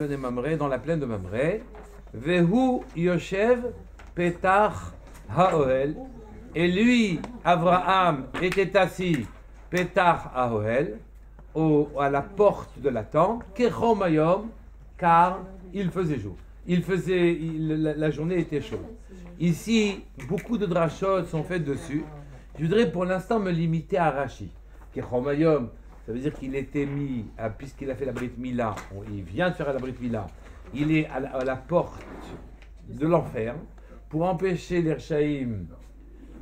de Mamré, dans la plaine de Mamré. Vehu Yoshev Petach Haohel. Et lui, Abraham, était assis Petach Haohel, à la porte de la tente, Kechomayom, car il faisait jour. La journée était chaude. Ici, beaucoup de drachot sont faits dessus. Je voudrais pour l'instant me limiter à Rashi. Kechomayom, ça veut dire qu'il était mis, puisqu'il a fait la Brit Mila, il vient de faire la Brit Mila, il est à la porte de l'enfer pour empêcher les Rechaïm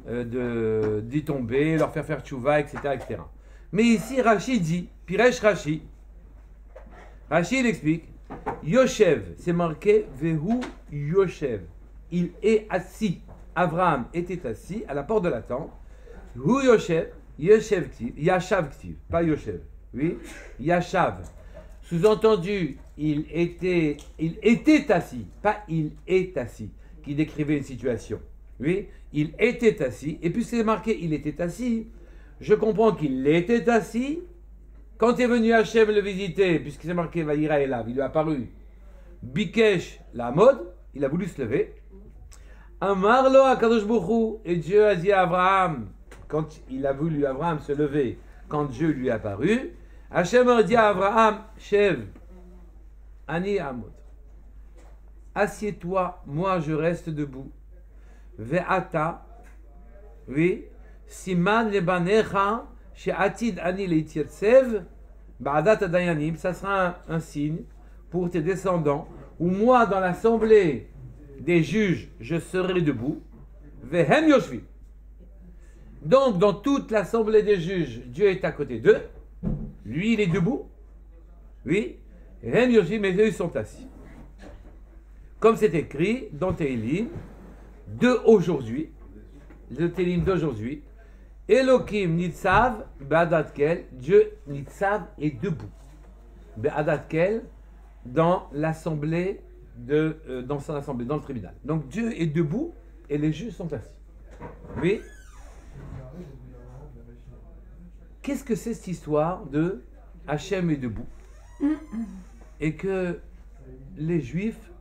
d'y tomber, leur faire tchouva, etc., etc. Mais ici, Rashi dit, Piresh Rashi, il explique, Yoshev, c'est marqué, Vehu Yoshev, il est assis. Abraham était assis à la porte de la tente. Hu Yoshev, Yoshev Ktiv, Yashav Ktiv, pas Yoshev, oui, Yashav. Sous-entendu, il était assis, pas il est assis, qui décrivait une situation. Oui, il était assis, et puis c'est marqué il était assis. Je comprends qu'il était assis. Quand est venu Hachem le visiter, puisque c'est marqué Vaïra Elav, il lui a apparu Bikesh la mode, il a voulu se lever. Amarlo Akadosh Bokhu, et Dieu a dit à Abraham, quand il a voulu Abraham se lever, quand Dieu lui est apparu, Hachem a dit à Abraham, Shev, Ani Amod, assieds-toi, moi je reste debout. Ve'ata, oui, Siman lebanecha, she'atid ani leitiyatsev, ba'adat adayanim, ça sera un signe pour tes descendants, où moi dans l'assemblée des juges, je serai debout. Ve'hem yoshvi. Donc, dans toute l'assemblée des juges, Dieu est à côté d'eux. Lui, il est debout. Oui. Ve'hem yoshvi, mais eux, ils sont assis. Comme c'est écrit dans Télim d'aujourd'hui, le Télim d'aujourd'hui, Elohim Nitzav Be'adatkel, Dieu Nitzav est debout. Be'adatkel, dans l'assemblée, dans son assemblée, dans le tribunal. Donc Dieu est debout et les juges sont assis. Oui. Qu'est-ce que c'est cette histoire de Hachem est debout et que les Juifs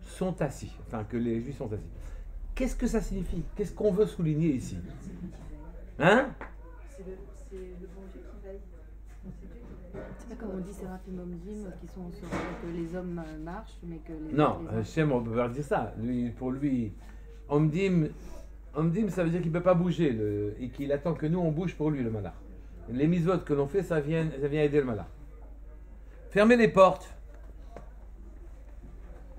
sont assis, enfin que les Juifs sont assis. Qu'est-ce que ça signifie? Qu'est-ce qu'on veut souligner ici? Hein? C'est le bon Dieu qui veille. C'est pas comme on dit Séraphim Omdim qui sont sur que les hommes marchent, mais que les... Non, Hachem, on peut pas dire ça. Pour lui, Omdim, ça veut dire qu'il ne peut pas bouger et qu'il attend que nous, on bouge pour lui, le malach. Les mitzvot que l'on fait, ça vient aider le malach. Fermez les portes.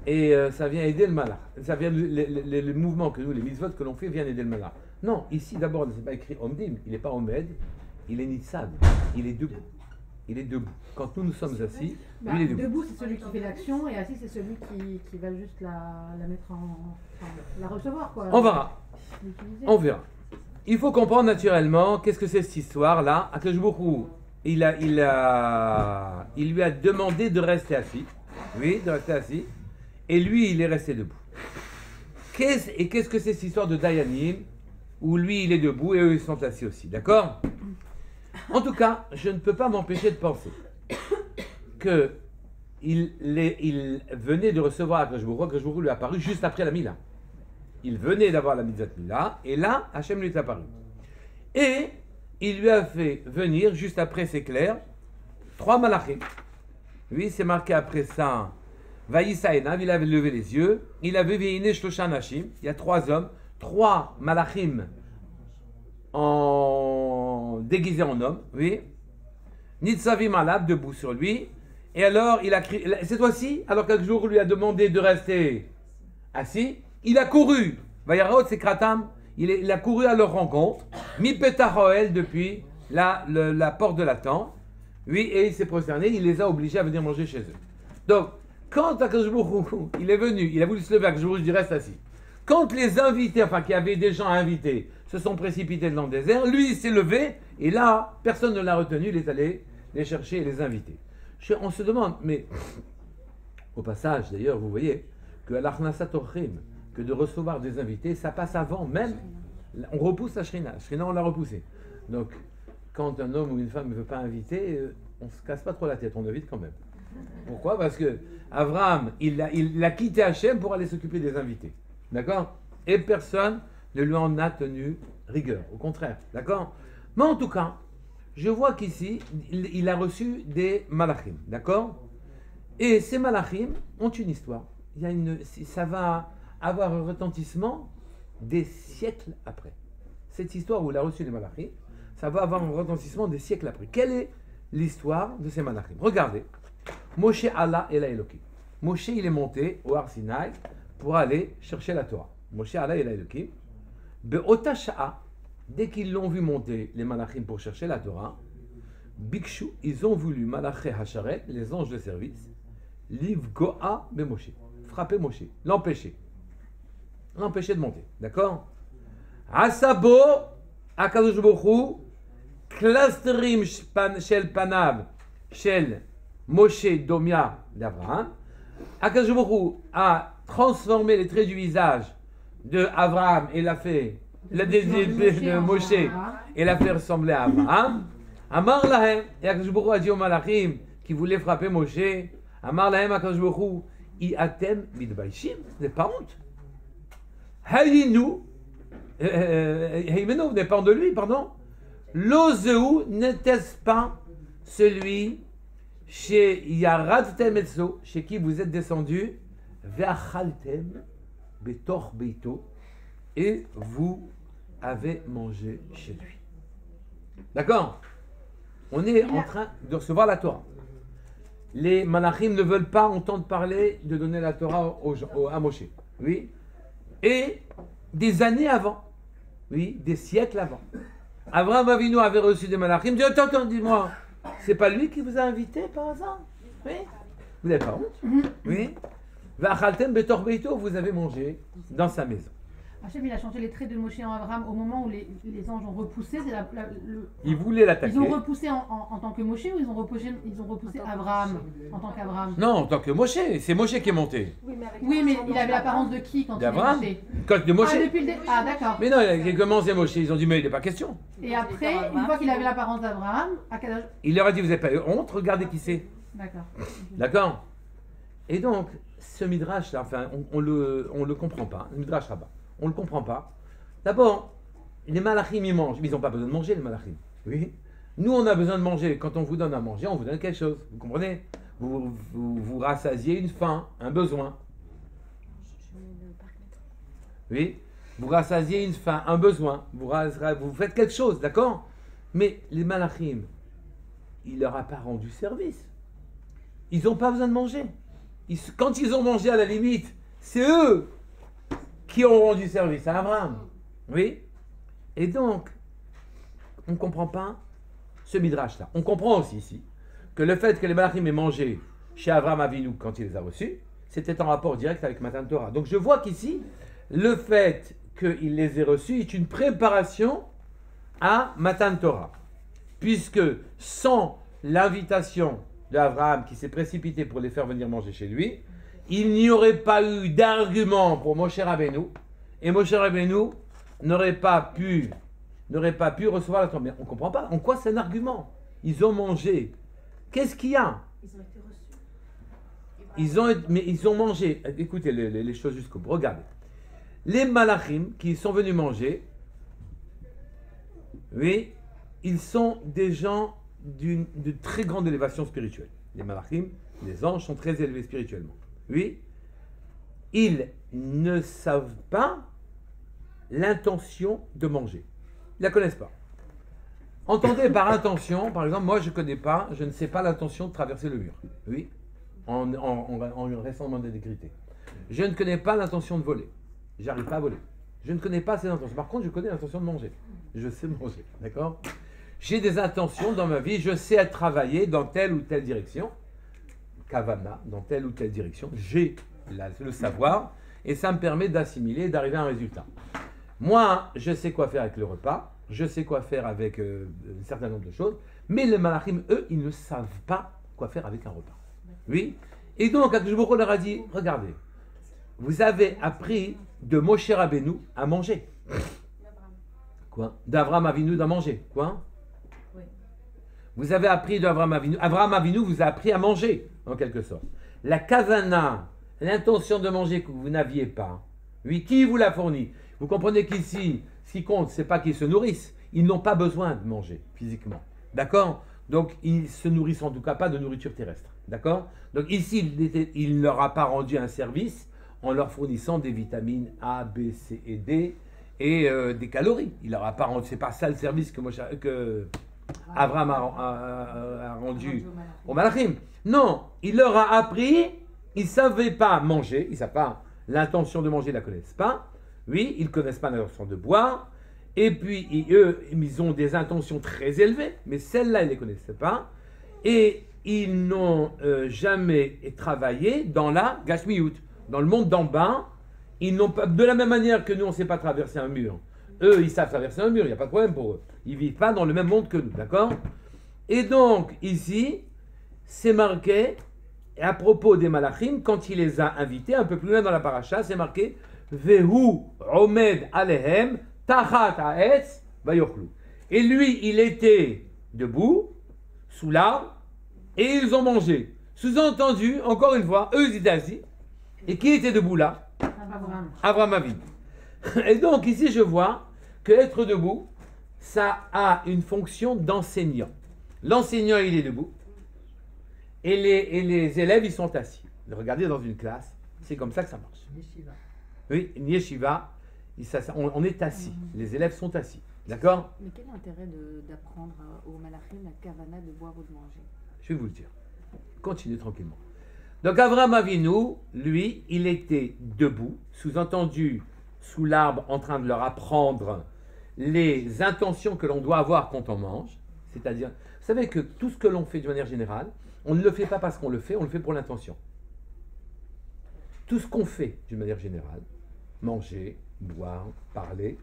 Et ça vient aider le malach. Ça vient le mouvement que nous, les mitzvot que l'on fait, viennent aider le malach. Non, ici d'abord, c'est pas écrit Omdim, il n'est pas Omed, il est Nitzad, il est debout. Il est debout. Quand nous sommes assis, lui il est debout. Debout, c'est celui qui fait l'action, et assis, c'est celui qui va juste la mettre enfin, la recevoir, quoi. On verra. On verra. Il faut comprendre naturellement qu'est-ce que c'est cette histoire-là. Akadosh Baruch Hu, il lui a demandé de rester assis. Oui, de rester assis. Et lui, il est resté debout. Qu'est-ce que c'est cette histoire de Dayanim, où lui, il est debout et eux, ils sont assis aussi. D'accord? En tout cas, je ne peux pas m'empêcher de penser que il venait de recevoir Akadosh Baruch Hu lui a apparu juste après la Mila. Il venait d'avoir la Mitzvot Mila, et là, Hachem lui est apparu. Et il lui a fait venir, juste après, c'est clair, 3 malachim. Oui, c'est marqué après ça, Vaïssa Enav, il avait levé les yeux, il avait Veine Shlosha Nashim, il y a 3 hommes, 3 malachim déguisés en homme, oui. Nitzavim Alab, debout sur lui, et alors il a crié, cette fois-ci, alors qu'un jour lui a demandé de rester assis, il a couru, Vayarot Sekratam, il a couru à leur rencontre, Mi Petahoel depuis la porte de la tente, oui, et il s'est prosterné, il les a obligés à venir manger chez eux. Donc, quand Akadosh Baruch Hu, il est venu, il a voulu se lever, Akadosh Baruch Hu dit reste assis. Quand les invités, enfin qu'il y avait des gens invités, se sont précipités dans le désert, lui il s'est levé, et là, personne ne l'a retenu, il est allé les chercher et les inviter. On se demande, mais au passage d'ailleurs, vous voyez, que l'Achnasat Orchim, que de recevoir des invités, ça passe avant même, on repousse la Shrina, on l'a repoussée. Donc, quand un homme ou une femme ne veut pas inviter, on ne se casse pas trop la tête, on invite quand même. Pourquoi? Parce que Abraham, il a quitté Hachem pour aller s'occuper des invités. D'accord? Et personne ne lui en a tenu rigueur. Au contraire. D'accord? Mais en tout cas, je vois qu'ici, il a reçu des malachim. D'accord? Et ces malachim ont une histoire. Ça va avoir un retentissement des siècles après. Cette histoire où il a reçu les malachim, ça va avoir un retentissement des siècles après. Quelle est l'histoire de ces malachim? Regardez. Moshe Allah et la Elohim. Moshe, il est monté au Har Sinaï pour aller chercher la Torah. Moshe Allah et la Elohim. Be'ota sha'a, dès qu'ils l'ont vu monter, les malachim, pour chercher la Torah, Bikshu, ils ont voulu, Malaché Hacharet, les anges de service, Livgoa be Moshe, frapper Moshe, l'empêcher de monter, d'accord? Asabo, Akadosh Baruch Hu, Klastrim Shel Panav, Shel Moshe Domia d'Abraham. Akadosh Baruch Hu a transformé les traits du visage de Abraham et l'a fait, de Moshe, et l'a fait ressembler à Abraham. Amar lahem, et Akadosh Baruch Hu a dit aux malachim qui voulaient frapper Moshe, Amar lahem Akadosh Baruch Hu, I atem midbaishim, vous n'avez pas honte. Hayinu, Heimenu, vous n'avez pas honte de lui, pardon. Lozeu, n'était-ce pas celui chez Yaradtem etzo, chez qui vous êtes descendu, Ve'achaltem betor beito, et vous avez mangé chez lui. D'accord? On est en train de recevoir la Torah. Les malachim ne veulent pas entendre parler de donner la Torah à Moshe. Oui. Et des années avant. Oui, des siècles avant. Abraham Avinu avait reçu des malachim. Dit, attends, dis-moi, c'est pas lui qui vous a invité par hasard? Oui. Vous n'avez pas honte? Oui. V'achaltem betor beito, vous avez mangé dans sa maison. Hachem, il a changé les traits de Moshe en Abraham au moment où les anges ont repoussé. Ils voulaient l'attaquer. Ils ont repoussé en tant que Moshe ou ils ont repoussé Abraham en tant qu'Abraham? Non, en tant que Moshe. C'est Moshe qui est monté. Oui, mais il avait l'apparence de qui quand il est monté? Quand de Moshe. Ah, d'accord. Mais non, comment c'est Moshe? Ils ont dit, mais il n'est pas question. Et après, une fois qu'il avait l'apparence d'Abraham, il leur a dit, vous n'avez pas eu honte, regardez qui c'est. D'accord. D'accord. Et donc, ce midrash là, enfin, on le comprend pas. Le midrash rabbin. On ne le comprend pas. D'abord, les malachim, ils mangent. Mais ils n'ont pas besoin de manger, les malachim. Oui. Nous, on a besoin de manger. Quand on vous donne à manger, on vous donne quelque chose. Vous comprenez? Vous rassasiez une faim, un besoin. Oui. Vous rassasiez une faim, un besoin. Vous faites quelque chose, d'accord? Mais les malachim, il leur a pas rendu service. Ils n'ont pas besoin de manger. Quand ils ont mangé, à la limite, c'est eux qui ont rendu service à Abraham. Oui. Et donc, on ne comprend pas ce midrash-là. On comprend aussi ici que le fait que les malachim aient mangé chez Abraham Avinu quand il les a reçus, c'était en rapport direct avec Matan Torah. Donc je vois qu'ici, le fait qu'il les ait reçus est une préparation à Matan Torah. Puisque sans l'invitation d'Abraham qui s'est précipité pour les faire venir manger chez lui, il n'y aurait pas eu d'argument pour Moshe Rabbeinu, et Moshe Rabbeinu n'aurait pas pu recevoir la Torah. Mais on ne comprend pas. En quoi c'est un argument? Ils ont mangé. Qu'est-ce qu'il y a? Ils ont été reçus. Mais ils ont mangé. Écoutez les choses jusqu'au bout. Regardez. Les malachim qui sont venus manger, oui, ils sont des gens de très grande élévation spirituelle. Les malachim, les anges sont très élevés spirituellement. Oui, ils ne savent pas l'intention de manger. Ils ne la connaissent pas. Entendez par intention, par exemple, moi je ne sais pas l'intention de traverser le mur. Oui, en restant dans l'intégrité. Je ne connais pas l'intention de voler. J'arrive pas à voler. Je ne connais pas ces intentions. Par contre, je connais l'intention de manger. Je sais manger, d'accord? J'ai des intentions dans ma vie, je sais travailler dans telle ou telle direction. Kavana, dans telle ou telle direction, j'ai le savoir et ça me permet d'assimiler et d'arriver à un résultat. Moi, je sais quoi faire avec le repas, je sais quoi faire avec un certain nombre de choses, mais les malachim, eux, ils ne savent pas quoi faire avec un repas. Oui. Et donc, Akadosh Baruch Hu leur a dit, regardez, vous avez appris de Moshe Rabbeinu à manger. Quoi? D'Avraham Avinu à manger. Quoi? Vous avez appris d'Avraham Avinu. Avraham Avinu vous a appris à manger, en quelque sorte. la kavana, l'intention de manger que vous n'aviez pas, oui, qui vous l'a fourni? Vous comprenez qu'ici, ce qui compte, c'est pas qu'ils se nourrissent. Ils n'ont pas besoin de manger physiquement. D'accord? Donc, ils se nourrissent en tout cas pas de nourriture terrestre. D'accord? Donc, ici, il ne leur a pas rendu un service en leur fournissant des vitamines A, B, C et D et des calories. Il leur a pas rendu, c'est pas ça le service que Abraham a rendu au Malachim. Non, il leur a appris, ils ne savaient pas manger, ils ne savent pas l'intention de manger, ils ne la connaissent pas. Oui, ils ne connaissent pas l'intention de boire. Et puis, eux, ils ont des intentions très élevées, mais celles-là, ils ne les connaissaient pas. Et ils n'ont jamais travaillé dans la Gashmiyut, dans le monde d'en bas. Ils n'ont pas, de la même manière que nous, on ne sait pas traverser un mur. Eux, ils savent traverser un mur, il n'y a pas de problème pour eux. Ils ne vivent pas dans le même monde que nous, d'accord? Et donc, ici, c'est marqué, à propos des Malachim, quand il les a invités, un peu plus loin dans la paracha, c'est marqué Vehu omed alehem tachat ha'etz vayochlu. Et lui, il était debout, sous l'arbre, et ils ont mangé. Sous-entendu, encore une fois, eux, ils étaient assis. Et qui était debout là? Abraham Avinu. Et donc, ici, je vois que être debout, ça a une fonction d'enseignant. L'enseignant, il est debout. Et les élèves, ils sont assis. Regardez dans une classe, c'est comme ça que ça marche. Yeshiva. Oui, une yeshiva, on est assis. Les élèves sont assis. D'accord? Mais quel est l'intérêt d'apprendre au Malachim la kavana de boire ou de manger? Je vais vous le dire. Continuez tranquillement. Donc Abraham Avinu, lui, il était debout, sous-entendu sous l'arbre, en train de leur apprendre les intentions que l'on doit avoir quand on mange. C'est-à-dire, vous savez que tout ce que l'on fait de manière générale, on ne le fait pas parce qu'on le fait pour l'intention. Tout ce qu'on fait d'une manière générale, manger, boire, parler,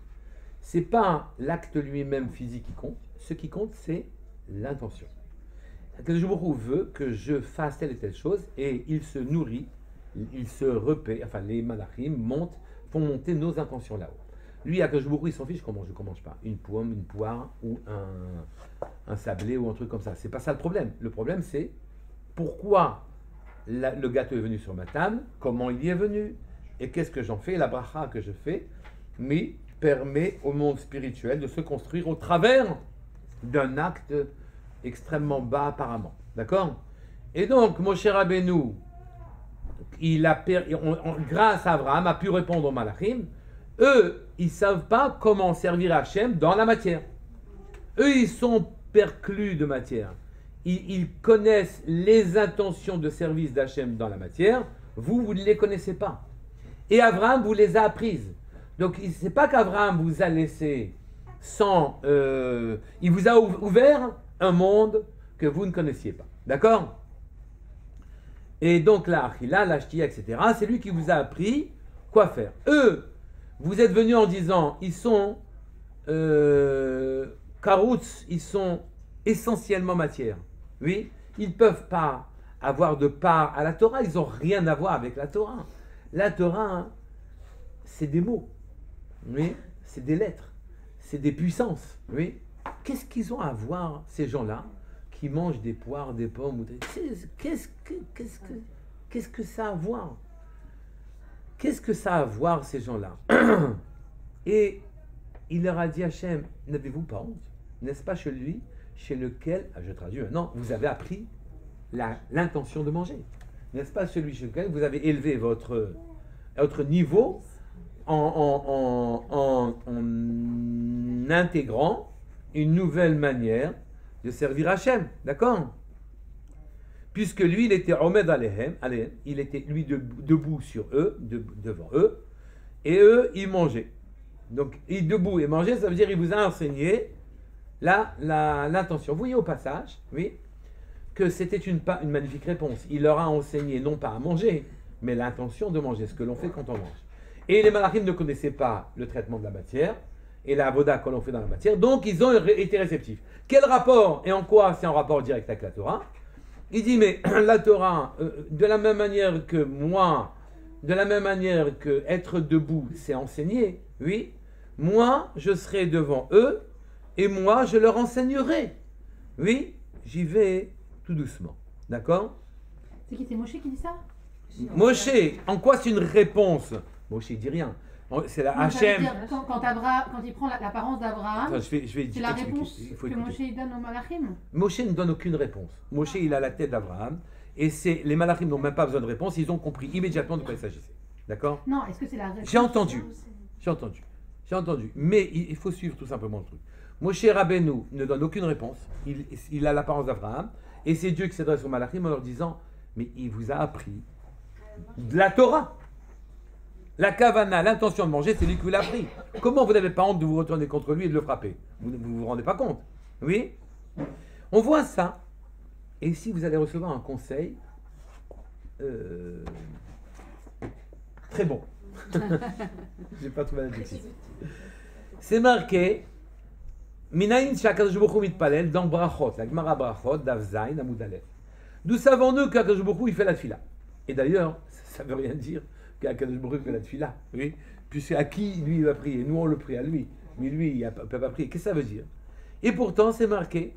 c'est pas l'acte lui-même physique qui compte. Ce qui compte, c'est l'intention. Akadosh Baruch Hu veut que je fasse telle et telle chose, et il se nourrit, il se repaît, enfin les malachim font monter nos intentions là-haut. Lui, Akadosh Baruch Hu, il s'en fiche qu'on mange pas une pomme, une poire, ou un sablé, ou un truc comme ça. C'est pas ça le problème. Le problème, c'est pourquoi le gâteau est venu sur ma table, comment il y est venu, et qu'est-ce que j'en fais, la bracha que je fais, mais permet au monde spirituel de se construire au travers d'un acte extrêmement bas apparemment. D'accord? Et donc, Moshe Rabbeinu, grâce à Abraham, a pu répondre aux Malachim. Eux, ils ne savent pas comment servir Hachem dans la matière. Eux, ils sont perclus de matière. Ils connaissent les intentions de service d'Hachem dans la matière. Vous ne les connaissez pas. Et Abraham vous les a apprises. Donc, ce n'est pas qu'Abraham vous a laissé sans... il vous a ouvert un monde que vous ne connaissiez pas. D'accord? Et donc la achila, la shtia, etc., c'est lui qui vous a appris quoi faire. Eux, vous êtes venus en disant, ils sont karoutz, ils sont essentiellement matière. Oui? Ils ne peuvent pas avoir de part à la Torah, ils n'ont rien à voir avec la Torah. La Torah, hein, c'est des mots. Oui? C'est des lettres. C'est des puissances. Oui? Qu'est-ce qu'ils ont à voir, ces gens-là, qui mangent des poires, des pommes? Qu'est-ce que ça a à voir? Qu'est-ce que ça a à voir, ces gens-là? Et il leur a dit, Hachem, n'avez-vous pas honte? N'est-ce pas celui chez lequel, je traduis maintenant, vous avez appris l'intention de manger? N'est-ce pas celui chez lequel vous avez élevé votre niveau en intégrant une nouvelle manière de servir Hachem, d'accord? Puisque lui, il était Omed Alehem, il était lui debout sur eux, devant eux, et eux, ils mangeaient. Donc, il debout et manger, ça veut dire qu'il vous a enseigné l'intention. Vous voyez au passage, oui, que c'était une magnifique réponse. Il leur a enseigné non pas à manger, mais l'intention de manger, ce que l'on fait quand on mange. Et les malachim ne connaissaient pas le traitement de la matière, et la avoda que l'on fait dans la matière, donc ils ont été réceptifs. Quel rapport et en quoi c'est en rapport direct avec la Torah? Il dit, mais la Torah, de la même manière que moi, de la même manière que être debout, c'est enseigner, oui, moi, je serai devant eux, et moi, je leur enseignerai. Oui, j'y vais tout doucement. D'accord? C'est qui? C'est Moshe qui dit ça? Moshe, en quoi c'est une réponse? Moshe, il dit rien. C'est la Non, ça veut Hachem. dire, quand il prend l'apparence d'Abraham, Attends, je vais c'est la expliquer. réponse Il faut que écouter. Moshe il donne au Malachim. Moshe ne donne aucune réponse. Moshe, il a la tête d'Abraham. Et les Malachim n'ont même pas besoin de réponse. Ils ont compris immédiatement de quoi il s'agissait. D'accord? Non, est-ce que c'est la réponse? J'ai entendu. Mais il faut suivre tout simplement le truc. Moshe Rabbeinu ne donne aucune réponse. Il a l'apparence d'Abraham. Et c'est Dieu qui s'adresse aux Malachim en leur disant, mais il vous a appris de la Torah. La kavana, l'intention de manger, c'est lui qui vous l'a appris. Comment vous n'avez pas honte de vous retourner contre lui et de le frapper? Vous ne vous rendez pas compte? Oui? On voit ça. Et ici, vous allez recevoir un conseil très bon. J'ai pas trouvé l'adjectif. C'est marqué Minayin Shakadosh Baruch Hu mitpalel dans Brachot, la Gemara Brachot, Daf Zayin, Amud Aleph. D'où savons-nous qu'Akadosh Baruch Hu il fait la tfila? Et d'ailleurs, ça ne veut rien dire qu'Akadosh Baruch Hu fait la tfila, oui, puisque à qui lui il va prier? Nous on le prie à lui, mais lui il ne peut pas prier. Qu'est-ce que ça veut dire? Et pourtant c'est marqué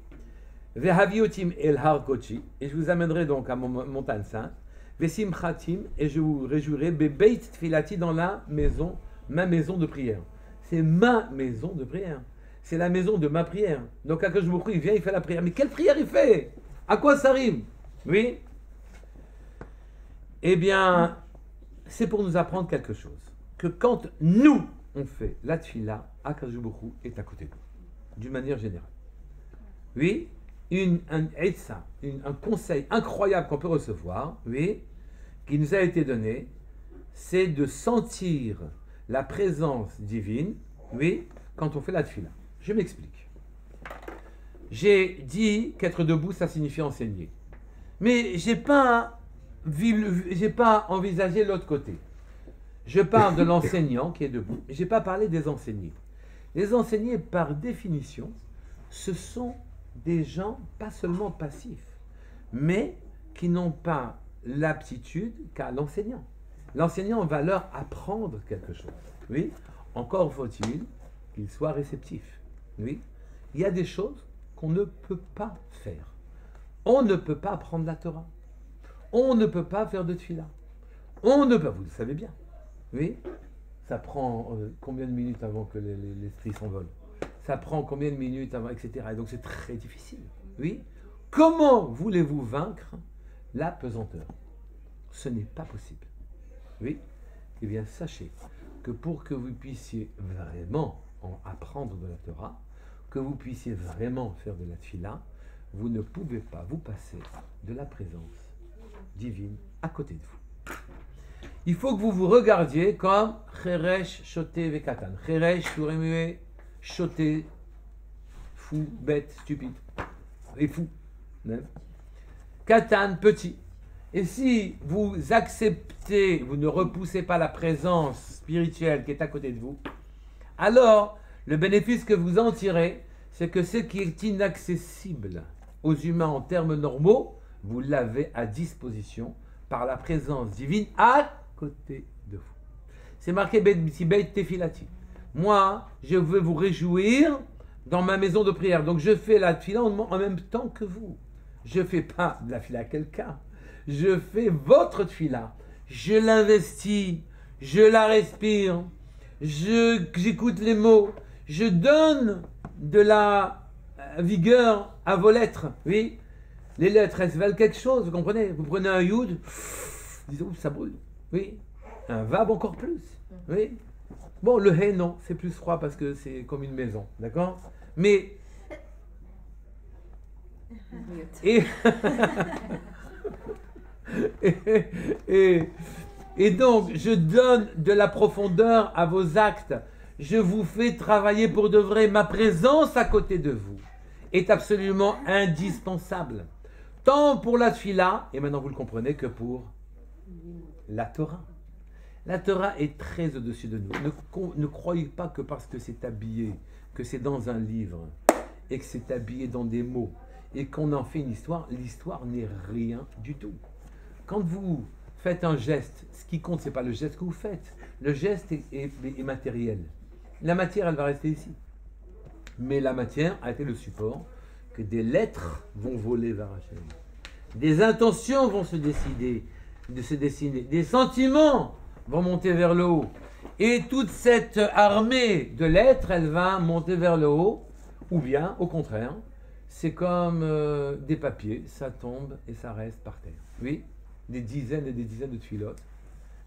Vehaviotim el har kochi, et je vous amènerai donc à montagne sainte, Vesimchatim, et je vous réjouirai bebeit tfilati, dans la maison, ma maison de prière. C'est ma maison de prière. C'est la maison de ma prière. Donc, Akadosh Baruch Hu, il vient, il fait la prière. Mais quelle prière il fait? À quoi ça rime? Oui? Eh bien, c'est pour nous apprendre quelque chose. Que quand nous, on fait la tfila, Akadosh Baruch Hu est à côté de nous. D'une manière générale. Oui? Un conseil incroyable qu'on peut recevoir, oui, qui nous a été donné, c'est de sentir la présence divine, oui, quand on fait la tfila. Je m'explique. J'ai dit qu'être debout, ça signifie enseigner. Mais j'ai pas envisagé l'autre côté. Je parle de l'enseignant qui est debout. J'ai pas parlé des enseignés. Les enseignés, par définition, ce sont des gens pas seulement passifs, mais qui n'ont pas l'aptitude qu'à l'enseignant. L'enseignant va leur apprendre quelque chose. Oui, encore faut-il qu'il soit réceptif. Oui, il y a des choses qu'on ne peut pas faire. On ne peut pas apprendre la Torah. On ne peut pas faire de tfila. On ne peut, vous le savez bien. Oui, ça prend combien de minutes avant que les stries s'envolent? Ça prend combien de minutes avant, etc. Et donc c'est très difficile. Oui, comment voulez-vous vaincre la pesanteur? Ce n'est pas possible. Oui, eh bien sachez que pour que vous puissiez vraiment apprendre de la Torah, que vous puissiez vraiment faire de la tfila, vous ne pouvez pas vous passer de la présence divine à côté de vous. Il faut que vous vous regardiez comme Cheresh, Shoté, Vekatan. Cheresh, Touremue, Shoté, fou, bête, stupide, et fou. Katan, petit. Et si vous acceptez, vous ne repoussez pas la présence spirituelle qui est à côté de vous, alors le bénéfice que vous en tirez, c'est que ce qui est inaccessible aux humains en termes normaux, vous l'avez à disposition par la présence divine à côté de vous. C'est marqué Beit Tefilati. Moi, je veux vous réjouir dans ma maison de prière. Donc je fais la tefila en même temps que vous. Je ne fais pas de la tefila à quelqu'un. Je fais votre tefila. Je l'investis. Je la respire. J'écoute les mots. Je donne de la vigueur à vos lettres. Oui, les lettres, elles valent quelque chose, vous comprenez? Vous prenez un yud, disons, ça brûle. Oui, un vab encore plus. Oui. Bon, le hé, non, c'est plus froid parce que c'est comme une maison, d'accord? Mais et donc, je donne de la profondeur à vos actes. Je vous fais travailler pour de vrai. Ma présence à côté de vous est absolument indispensable. Tant pour la tfila, et maintenant vous le comprenez, que pour la Torah. La Torah est très au-dessus de nous. Ne croyez pas que parce que c'est habillé, que c'est dans un livre, et que c'est habillé dans des mots, et qu'on en fait une histoire, l'histoire n'est rien du tout. Quand vous faites un geste, ce qui compte, ce n'est pas le geste que vous faites. Le geste est matériel. La matière, elle va rester ici. Mais la matière a été le support que des lettres vont voler vers Hachem. Des intentions vont se décider. de se dessiner. Des sentiments vont monter vers le haut. Et toute cette armée de lettres, elle va monter vers le haut. Ou bien, au contraire, c'est comme des papiers, ça tombe et ça reste par terre. Oui, des dizaines et des dizaines de tfilotes.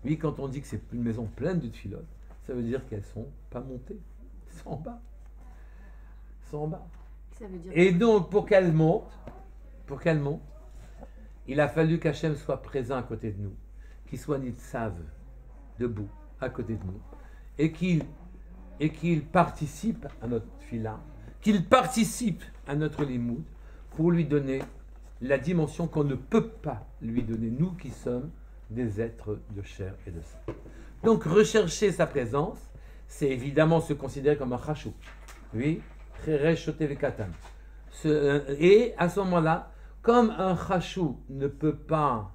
Oui, quand on dit que c'est une maison pleine de tfilotes, ça veut dire qu'elles ne sont pas montées. Elles sont en bas. Elles sont en bas. Ça veut dire Et donc, pour qu'elles montent, il a fallu qu'Hachem soit présent à côté de nous, qu'il soit nitsav, debout, à côté de nous, et qu'il participe à notre fila, qu'il participe à notre limoud, pour lui donner la dimension qu'on ne peut pas lui donner, nous qui sommes des êtres de chair et de sang. Donc, rechercher sa présence, c'est évidemment se considérer comme un chachou. Oui, et à ce moment-là, comme un chachou ne peut pas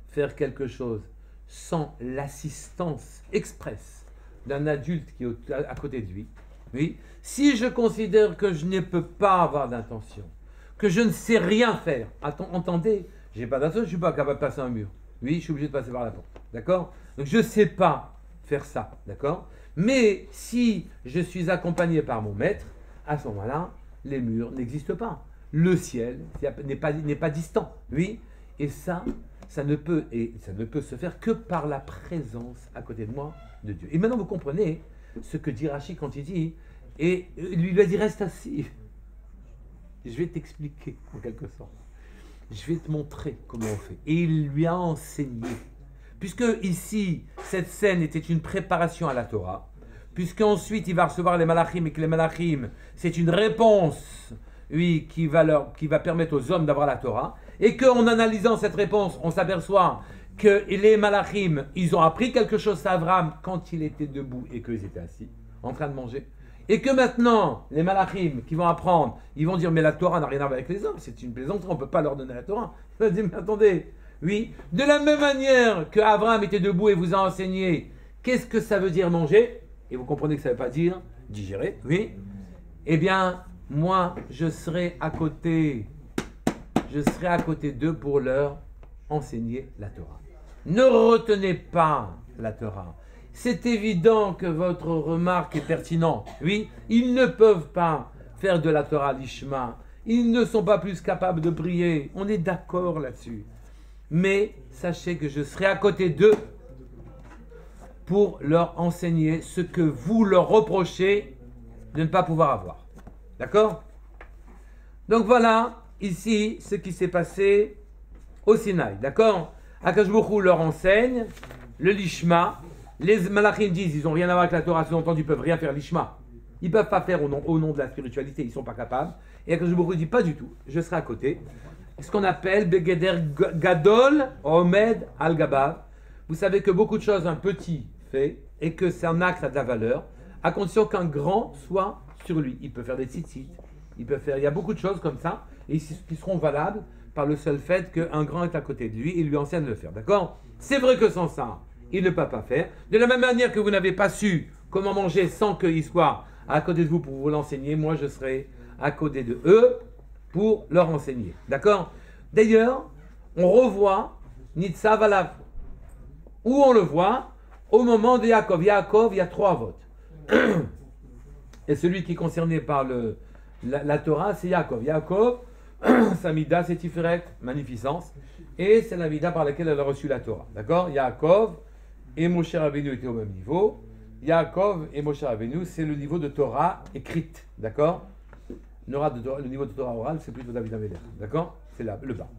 faire quelque chose sans l'assistance expresse d'un adulte qui est à côté de lui, oui, si je considère que je ne peux pas avoir d'intention, que je ne sais rien faire, entendez, je n'ai pas d'intention, je ne suis pas capable de passer un mur. Oui, je suis obligé de passer par la porte. D'accord? Donc je ne sais pas faire ça. D'accord? Mais si je suis accompagné par mon maître, à ce moment-là, les murs n'existent pas. Le ciel n'est pas distant. Oui? Et ça ne peut se faire que par la présence à côté de moi de Dieu. Et maintenant, vous comprenez ce que dit Rashi quand il dit, et lui a dit, reste assis. Je vais t'expliquer, en quelque sorte. Je vais te montrer comment on fait. Et il lui a enseigné. Puisque ici, cette scène était une préparation à la Torah, puisqu'ensuite il va recevoir les malachim, et que les malachim, c'est une réponse, oui, qui va permettre aux hommes d'avoir la Torah, et qu'en analysant cette réponse, on s'aperçoit que les malachim, ils ont appris quelque chose à Abraham quand il était debout et qu'ils étaient assis, en train de manger. Et que maintenant, les malachim qui vont apprendre, ils vont dire, mais la Torah n'a rien à voir avec les hommes, c'est une plaisanterie, on ne peut pas leur donner la Torah. Ils vont dire, mais attendez, oui, de la même manière que Abraham était debout et vous a enseigné, qu'est-ce que ça veut dire manger? Et vous comprenez que ça ne veut pas dire digérer, oui. Eh bien, moi, je serai à côté d'eux pour leur enseigner la Torah. Ne retenez pas la Torah. C'est évident que votre remarque est pertinente. Oui, ils ne peuvent pas faire de la Torah l'ishma. Ils ne sont pas plus capables de prier. On est d'accord là-dessus. Mais sachez que je serai à côté d'eux pour leur enseigner ce que vous leur reprochez de ne pas pouvoir avoir. D'accord? Donc voilà, ici, ce qui s'est passé au Sinaï. D'accord? Akash Baruch Hu leur enseigne le lishma. Les malachim disent, ils n'ont rien à voir avec la Torah, sous-entendu, ils ne peuvent rien faire l'ishma. Ils ne peuvent pas faire au nom de la spiritualité, ils ne sont pas capables. Et Akash Baruch Hu dit, pas du tout, je serai à côté. Ce qu'on appelle Begeder Gadol Omed Al Gabav. Vous savez que beaucoup de choses, un petit fait, et que c'est un acte à de la valeur, à condition qu'un grand soit sur lui. Il peut faire des tzitzit, il y a beaucoup de choses comme ça, et qui seront valables par le seul fait qu'un grand est à côté de lui, et lui enseigne de le faire. D'accord? C'est vrai que sans ça, il ne peut pas faire. De la même manière que vous n'avez pas su comment manger sans qu'il soit à côté de vous pour vous l'enseigner, moi je serai à côté de eux pour leur enseigner. D'accord? D'ailleurs, on revoit Nitzav Alav. Où on le voit? Au moment de Yaakov. Yaakov, il y a 3 votes. Et celui qui est concerné par la Torah, c'est Yaakov. Yaakov, sa mida, c'est Tiferet, magnificence. Et c'est la mida par laquelle elle a reçu la Torah. D'accord? Yaakov et Moshe Rabbeinu étaient au même niveau. Yaakov et Moshe Rabbeinu, c'est le niveau de Torah écrite. D'accord? Le niveau de Torah orale, c'est plutôt David Améler. D'accord? C'est là, le bas.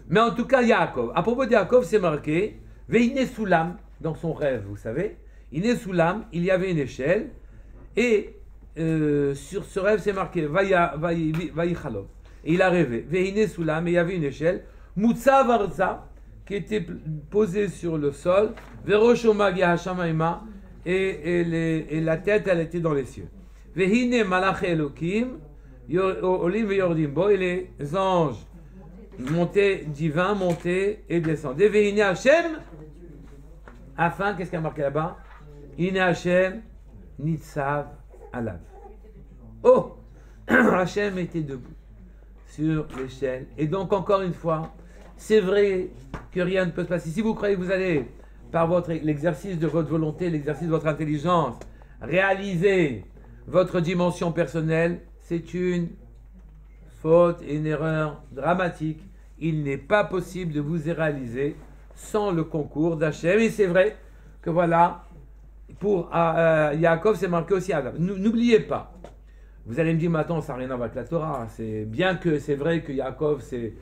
Mais en tout cas, Yaakov. À propos de Yaakov, c'est marqué Veine Soulam, dans son rêve, vous savez. Ine Soulam, il y avait une échelle. Et sur ce rêve, c'est marqué Vaïchalov. Et il a rêvé. Veine Soulam, et il y avait une échelle. Moutsa Varza, qui était posée sur le sol. Veroshomag Yahashamaima, et la tête, elle était dans les cieux. Vehine Malach Elokim. Olim et Yordimbo, et les anges divins montaient et descendaient. Veine Hashem, afin, qu'est-ce qu'il y a marqué là-bas? Ine Hashem, Nitzav Alav. Oh, Hashem était debout sur l'échelle. Et donc, encore une fois, c'est vrai que rien ne peut se passer. Si vous croyez que vous allez, par l'exercice de votre volonté, l'exercice de votre intelligence, réaliser votre dimension personnelle, c'est une faute et une erreur dramatique. Il n'est pas possible de vous y réaliser sans le concours d'Hachem. Et c'est vrai que voilà, pour Yaakov, c'est marqué aussi. N'oubliez pas. Vous allez me dire, mais attends, ça n'a rien à voir avec la Torah. C'est bien que c'est vrai que Yaakov, c'est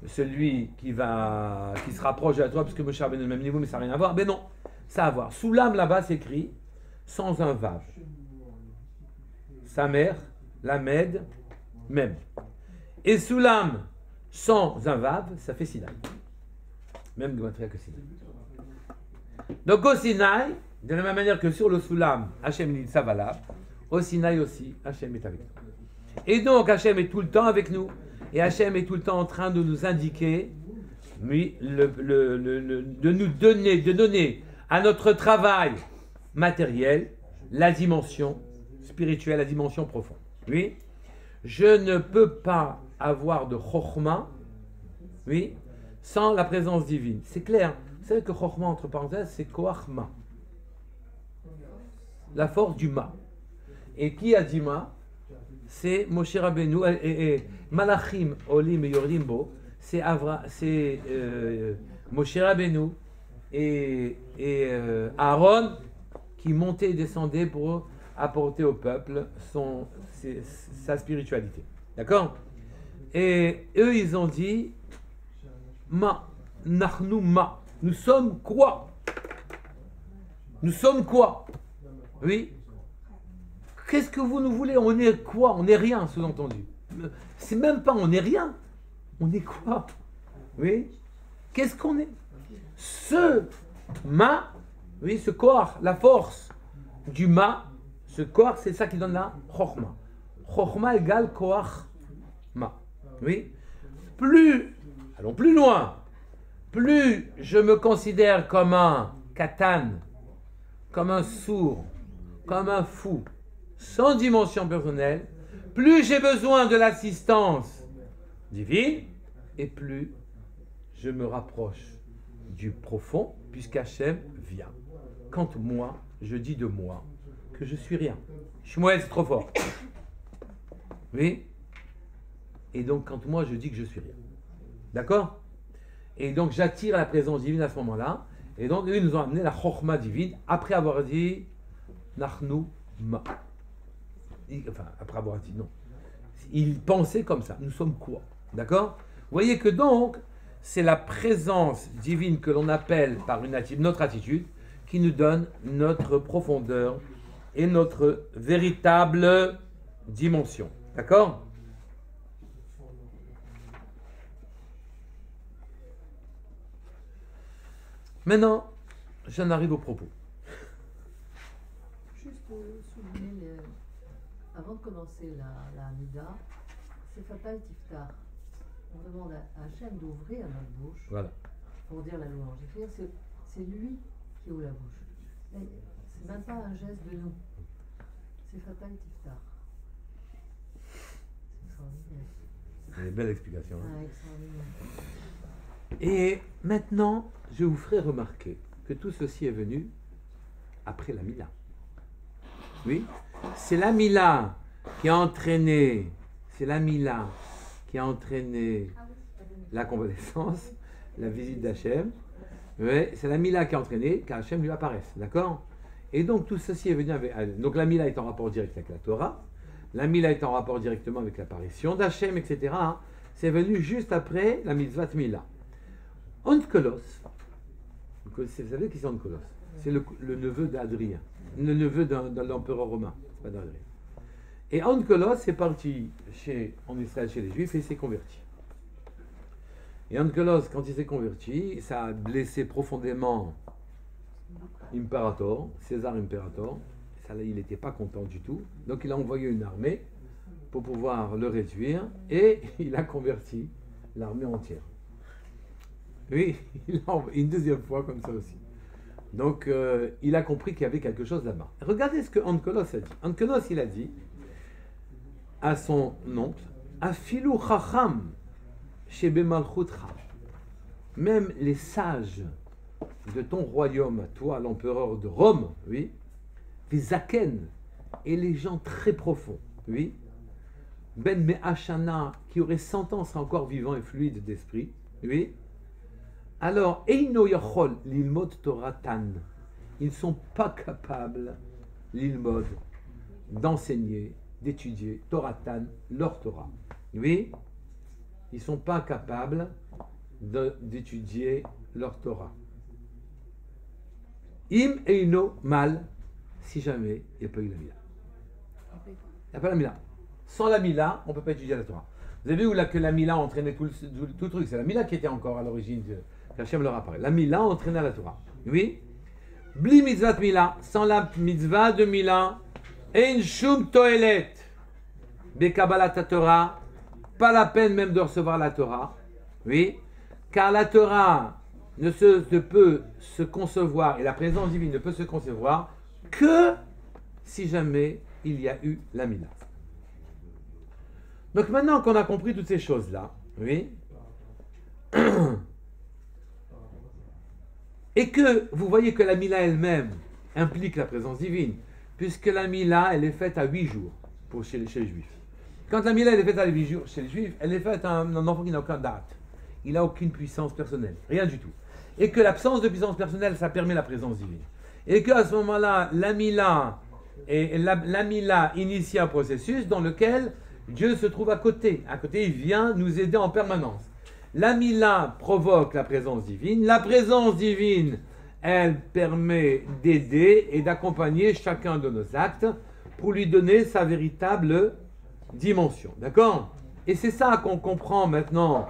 celui qui se rapproche de la Torah, parce que Moshe Rabbeinu est au même niveau, mais ça n'a rien à voir. Mais non, ça a à voir. Sous l'âme, là-bas, c'est écrit sans un vav. Sa mère, Lamed, même. Et sous l'âme, sans un vav, ça fait Sinaï. Même Gematria que Sinaï. Donc au Sinaï, de la même manière que sur le Soulam, Hachem dit ça va là, au Sinaï aussi, Hachem est avec nous. Et donc Hachem est tout le temps avec nous, et Hachem est tout le temps en train de nous indiquer, oui, de nous donner, de donner à notre travail matériel la dimension spirituelle, la dimension profonde. Oui, je ne peux pas avoir de chokhma, oui, sans la présence divine. C'est clair. Vous savez que chokhma, entre parenthèses, c'est koachma. La force du ma. Et qui a dit ma? C'est Moshe Rabbeinu et Malachim Olim et Yordim Bo. C'est Moshe Rabbeinu et Aaron qui montaient et descendaient pour apporter au peuple sa spiritualité. D'accord? Et eux, ils ont dit ma, nachnu ma. Nous sommes quoi? Nous sommes quoi? Oui. Qu'est-ce que vous nous voulez? On est quoi? On n'est rien, sous-entendu. C'est même pas on n'est rien. On est quoi? Oui. Qu'est-ce qu'on est? Ce ma, oui, ce corps, la force du ma, ce corps, c'est ça qui donne la chokhma. Chokhma égale koach ma. Oui. Allons plus loin. Plus je me considère comme un katan, comme un sourd, comme un fou, sans dimension personnelle, plus j'ai besoin de l'assistance divine, et plus je me rapproche du profond, puisqu'Hachem vient. Quand moi, je dis de moi que je suis rien. Shmuel, c'est trop fort. Oui. Et donc, quand moi, je dis que je suis rien. D'accord? Et donc, j'attire la présence divine à ce moment-là. Et donc, eux, ils nous ont amené la chokhma divine, après avoir dit Nachnu ma. Enfin, après avoir dit non. Ils pensaient comme ça. Nous sommes quoi? D'accord? Vous voyez que donc, c'est la présence divine que l'on appelle par notre attitude qui nous donne notre profondeur et notre véritable dimension. D'accord? Maintenant, j'en arrive au propos. Juste souligner, avant de commencer la Mida, c'est Fatal Tiftar. On demande à Hachem d'ouvrir notre bouche pour dire la louange. C'est lui qui ouvre la bouche. C'est même pas un geste de nous. C'est Fatal Tiftar. C'est extraordinaire. C'est une belle explication. Hein. Ah, extraordinaire. Et maintenant, je vous ferai remarquer que tout ceci est venu après la Mila. Oui, c'est la Mila qui a entraîné, la convalescence, la visite d'Hachem. Oui, c'est la Mila qui a entraîné qu'Hachem lui apparaisse, d'accord? Et donc tout ceci est venu avec... Donc la Mila est en rapport direct avec la Torah, la Mila est en rapport directement avec l'apparition d'Hachem, etc. C'est venu juste après la mitzvah Mila. Onkelos, vous savez qui c'est Onkelos? C'est le neveu d'Adrien, le neveu de l'empereur romain, c'est pas d'Adrien. Et Onkelos est parti en Israël chez les Juifs et s'est converti. Et Onkelos, quand il s'est converti, ça a blessé profondément César Imperator. Ça, il n'était pas content du tout. Donc il a envoyé une armée pour pouvoir le réduire et il a converti l'armée entière. Oui, il a envoyé une deuxième fois comme ça aussi. Donc il a compris qu'il y avait quelque chose là-bas. Regardez ce que Onkelos a dit. Onkelos, il a dit à son oncle, Afilu chacham shebe malchutcha. même les sages de ton royaume, toi, l'empereur de Rome, oui, les Zaken, et les gens très profonds, oui, Ben Me'achana, qui aurait 100 ans, sera encore vivant et fluide d'esprit, oui, alors, Eino Yachol, l'ilmod Toratan, ils ne sont pas capables, l'ilmod, d'enseigner, d'étudier, Toratan, leur Torah, oui, ils ne sont pas capables d'étudier leur Torah. Im Eino Mal, si jamais il n'y a pas eu la Mila. Il n'y a pas la Mila. Sans la Mila, on ne peut pas étudier la Torah. Vous avez vu que la Mila entraînait tout le truc. C'est la Mila qui était encore à l'origine qu'Hachem leur apparaît. La Mila entraînait la Torah. Oui. Bli mitzvat Mila, sans la mitzvah de Mila, ein shum toelet, bekabbalat Torah, pas la peine même de recevoir la Torah. Oui. Car la Torah ne peut se concevoir, et la présence divine ne peut se concevoir que si jamais il y a eu la Mila. Donc maintenant qu'on a compris toutes ces choses-là, oui, et que vous voyez que la Mila elle-même implique la présence divine, puisque la Mila, elle est faite à 8 jours chez les Juifs. Quand la Mila elle est faite à 8 jours chez les Juifs, elle est faite à un enfant qui n'a aucun date. Il n'a aucune puissance personnelle, rien du tout. Et que l'absence de puissance personnelle, ça permet la présence divine. Et qu'à ce moment-là, la Mila initie un processus dans lequel Dieu se trouve à côté. À côté, il vient nous aider en permanence. La Mila provoque la présence divine. La présence divine, elle permet d'aider et d'accompagner chacun de nos actes pour lui donner sa véritable dimension. D'accord? Et c'est ça qu'on comprend maintenant.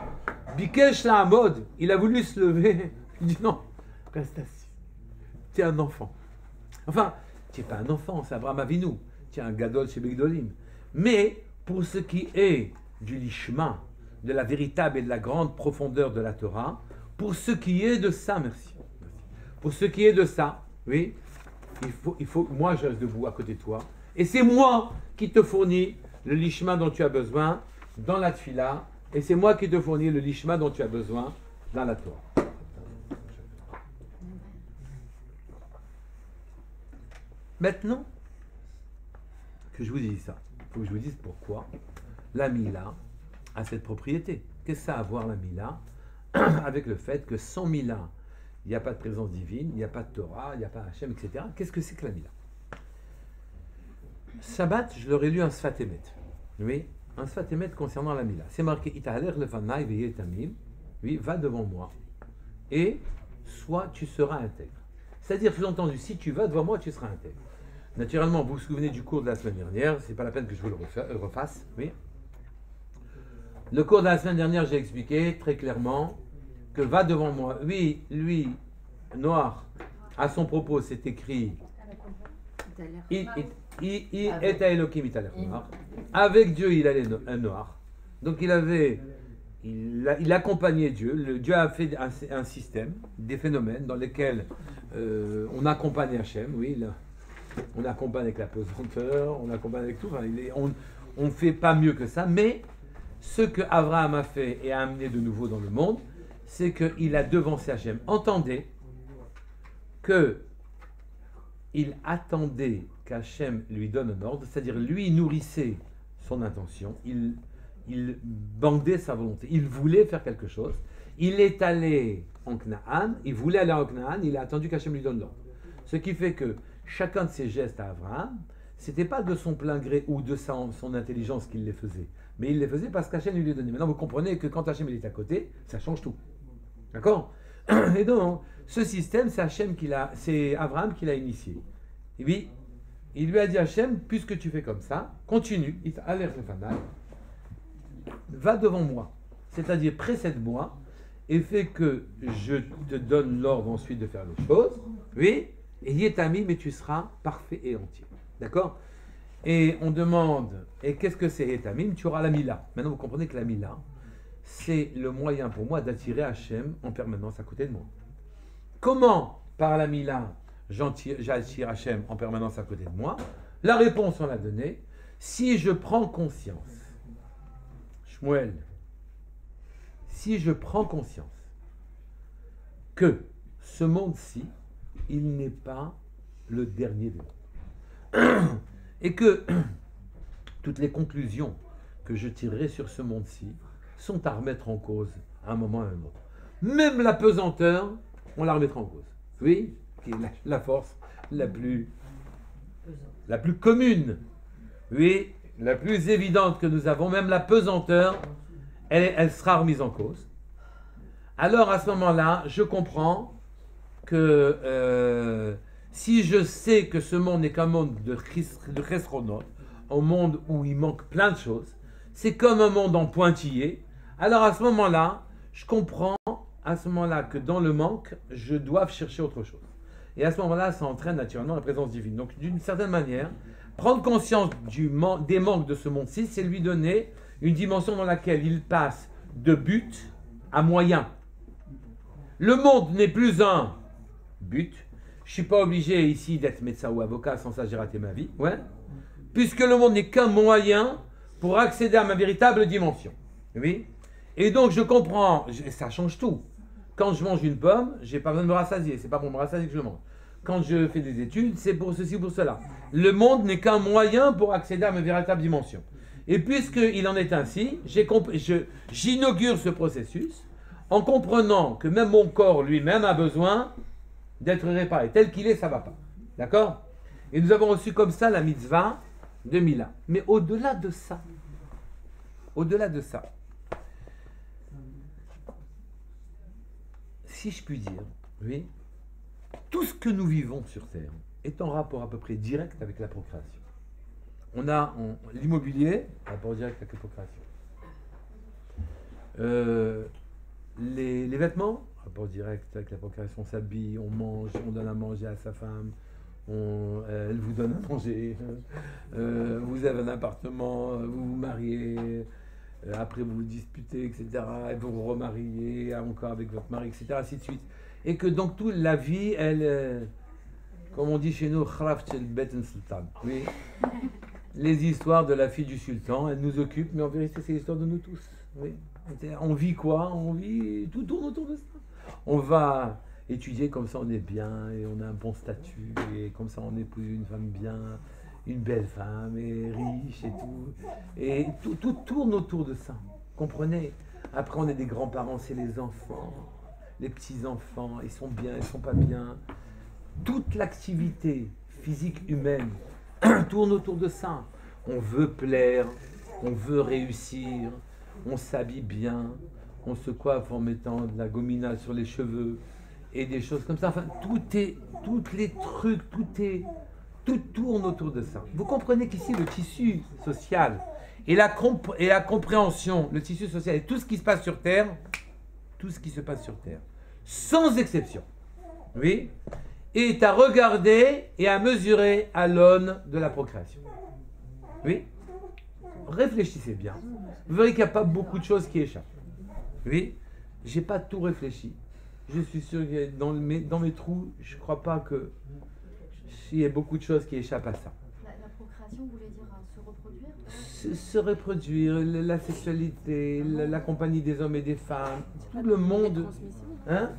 Bikesh la mode, il a voulu se lever. Il dit non, reste assis. Tu es un enfant. Enfin, tu n'es pas un enfant, c'est Abraham Avinu. Tu es un gadol chez Begdolim. Mais pour ce qui est du lishma, de la véritable et de la grande profondeur de la Torah, pour ce qui est de ça, merci. Pour ce qui est de ça, oui, il faut moi je reste debout à côté de toi. Et c'est moi qui te fournis le lishma dont tu as besoin dans la tfila. Et c'est moi qui te fournis le lishma dont tu as besoin dans la Torah. Maintenant que je vous dis ça, il faut que je vous dise pourquoi la Mila a cette propriété. Qu'est-ce que ça a à voir la Mila avec le fait que sans Mila, il n'y a pas de présence divine, il n'y a pas de Torah, il n'y a pas Hachem, etc. Qu'est-ce que c'est que la Mila? Shabbat, je leur ai lu un Sfat Emet. Oui, un Sfat Emet concernant la Mila. C'est marqué Italer lefanai veyetamim. Oui, va devant moi et soit tu seras intègre. C'est-à-dire, sous-entendu, si tu vas devant moi, tu seras intègre. Naturellement, vous vous souvenez du cours de la semaine dernière, c'est pas la peine que je vous le refasse, oui. Le cours de la semaine dernière, j'ai expliqué très clairement que va devant moi. Oui, lui, Noir, à son propos, c'est écrit avec Dieu, il allait un Noir. Donc il accompagnait Dieu. Dieu a fait un système, des phénomènes dans lesquels on accompagne Hachem, oui. On accompagne avec la pesanteur, on accompagne avec tout. Enfin, on ne fait pas mieux que ça, mais ce que Abraham a fait et a amené de nouveau dans le monde, c'est qu'il a devancé Hachem. Entendez qu'il attendait qu'Hachem lui donne un ordre, c'est-à-dire lui nourrissait son intention, il bandait sa volonté, il voulait faire quelque chose, il est allé en Canaan, il voulait aller en Canaan, il a attendu qu'Hachem lui donne l'ordre. Ce qui fait que chacun de ses gestes à Abraham, c'était pas de son plein gré ou de son intelligence qu'il les faisait, mais il les faisait parce qu'Hachem lui donnait. Maintenant, vous comprenez que quand Hachem est à côté, ça change tout. D'accord? Et donc, ce système, c'est Abraham qui l'a initié. Et puis, il lui a dit Hachem, puisque tu fais comme ça, continue, va devant moi, c'est-à-dire précède-moi, et fais que je te donne l'ordre ensuite de faire les choses, oui, et yetami, mais tu seras parfait et entier. D'accord? Et on demande, et qu'est-ce que c'est yetamim? Tu auras la Mila. Maintenant, vous comprenez que la Mila, c'est le moyen pour moi d'attirer Hachem en permanence à côté de moi. Comment, par la Mila, j'attire Hachem en permanence à côté de moi? La réponse, on l'a donnée. Si je prends conscience, Shmuel, si je prends conscience que ce monde-ci, il n'est pas le dernier des mondes. Et que toutes les conclusions que je tirerai sur ce monde-ci sont à remettre en cause à un moment ou à un autre. Même la pesanteur, on la remettra en cause. Oui, qui est la force la plus commune. Oui, la plus évidente que nous avons, même la pesanteur, elle sera remise en cause. Alors à ce moment-là, je comprends que si je sais que ce monde n'est qu'un monde de chesronot, un monde où il manque plein de choses, c'est comme un monde en pointillé. Alors à ce moment-là, je comprends à ce moment-là que dans le manque, je dois chercher autre chose. Et à ce moment-là, ça entraîne naturellement la présence divine. Donc d'une certaine manière, prendre conscience des manques de ce monde-ci, c'est lui donner une dimension dans laquelle il passe de but à moyen. Le monde n'est plus un but. Je ne suis pas obligé ici d'être médecin ou avocat, sans ça j'ai raté ma vie. Ouais. Puisque le monde n'est qu'un moyen pour accéder à ma véritable dimension. Oui. Et donc je comprends, ça change tout. Quand je mange une pomme, je n'ai pas besoin de me rassasier. C'est pas pour me rassasier que je le mange. Quand je fais des études, c'est pour ceci ou pour cela. Le monde n'est qu'un moyen pour accéder à ma véritable dimension. Et puisqu'il en est ainsi, j'inaugure ce processus en comprenant que même mon corps lui-même a besoin d'être réparé. Tel qu'il est, ça ne va pas. D'accord? Et nous avons reçu comme ça la mitzvah de Mila. Mais au-delà de ça, si je puis dire, oui, tout ce que nous vivons sur Terre est en rapport à peu près direct avec la procréation. On a l'immobilier, rapport direct avec la procréation. Les vêtements, rapport direct avec la procréation. On s'habille, on mange, on donne à manger à sa femme, elle vous donne à manger, vous avez un appartement, vous vous mariez, après vous vous disputez, etc. Et vous vous remariez encore avec votre mari, etc. Ainsi de suite. Et que donc toute la vie, elle, comme on dit chez nous, oui, les histoires de la fille du sultan, elles nous occupent, mais en vérité c'est l'histoire de nous tous. Oui. On vit quoi? On vit, tout tourne autour de ça. On va étudier, comme ça on est bien, et on a un bon statut, et comme ça on épouse une femme bien, une belle femme, et riche, et tout. Et tout tourne autour de ça. Comprenez? Après on est des grands-parents, c'est les enfants, les petits-enfants, ils sont bien, ils sont pas bien. Toute l'activité physique humaine tourne autour de ça. On veut plaire, on veut réussir, on s'habille bien, on se coiffe en mettant de la gomina sur les cheveux et des choses comme ça. Enfin, tous les trucs, tout tourne autour de ça. Vous comprenez qu'ici, le tissu social et la compréhension, le tissu social et tout ce qui se passe sur Terre, sans exception, oui, est à regarder et à mesurer à l'aune de la procréation. Oui? Réfléchissez bien. Vous verrez qu'il n'y a pas beaucoup de choses qui échappent. Oui? Je n'ai pas tout réfléchi. Je suis sûr que dans mes trous, je ne crois pas qu'il y ait beaucoup de choses qui échappent à ça. La procréation, vous voulez dire se reproduire? Se reproduire, la sexualité, la compagnie des hommes et des femmes, tout le monde. Hein?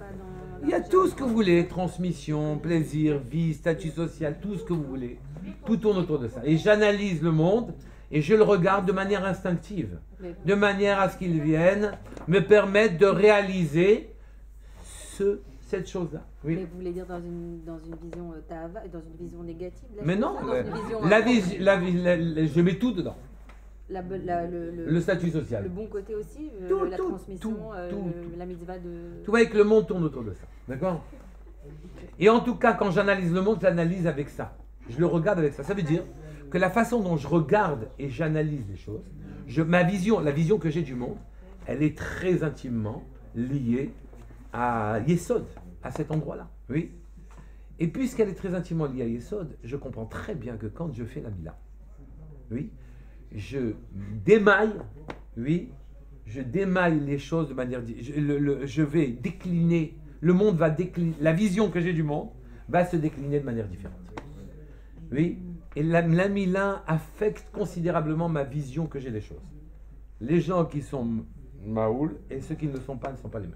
Il y a tout ce que vous voulez, transmission, plaisir, vie, statut social, tout ce que vous voulez. Tout tourne autour de ça. Et j'analyse le monde et je le regarde de manière instinctive, de manière à ce qu'il vienne me permettre de réaliser cette chose-là. Oui. Mais vous voulez dire dans une vision dans une vision négative? Mais non, je mets tout dedans. Le statut social. Le bon côté aussi, la transmission, la mitzvah de... Tout va avec le monde tourne autour de ça. D'accord? Et en tout cas, quand j'analyse le monde, j'analyse avec ça. Je le regarde avec ça. Ça veut dire que la façon dont je regarde et j'analyse les choses, la vision que j'ai du monde, elle est très intimement liée à Yesod, à cet endroit-là. Oui. Et puisqu'elle est très intimement liée à Yesod, je comprends très bien que quand je fais la Mila, oui, je démaille les choses de manière... Je vais décliner, le monde va décliner, la vision que j'ai du monde va se décliner de manière différente. Oui, et la Mila affecte considérablement ma vision que j'ai des choses. Les gens qui sont Maoul et ceux qui ne le sont pas les mêmes.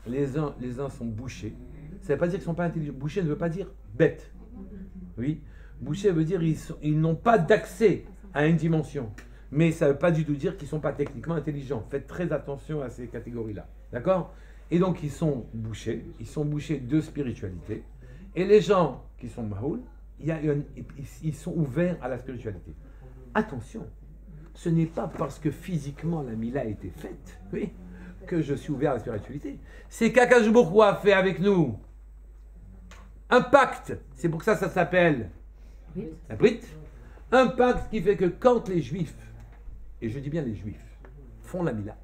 les uns sont bouchés. Ça ne veut pas dire qu'ils ne sont pas intelligents. Bouché ne veut pas dire bête. Oui. Bouché veut dire ils n'ont pas d'accès à une dimension. Mais ça ne veut pas du tout dire qu'ils ne sont pas techniquement intelligents. Faites très attention à ces catégories-là. D'accord? Et donc ils sont bouchés de spiritualité. Et les gens qui sont mahoul, ils sont ouverts à la spiritualité. Attention, ce n'est pas parce que physiquement la Mila a été faite, oui, que je suis ouvert à la spiritualité. C'est qu'Akadosh Baruch Hu a fait avec nous un pacte. C'est pour ça que ça s'appelle la Brit. Un pacte qui fait que quand les Juifs, et je dis bien les Juifs, font la Mila,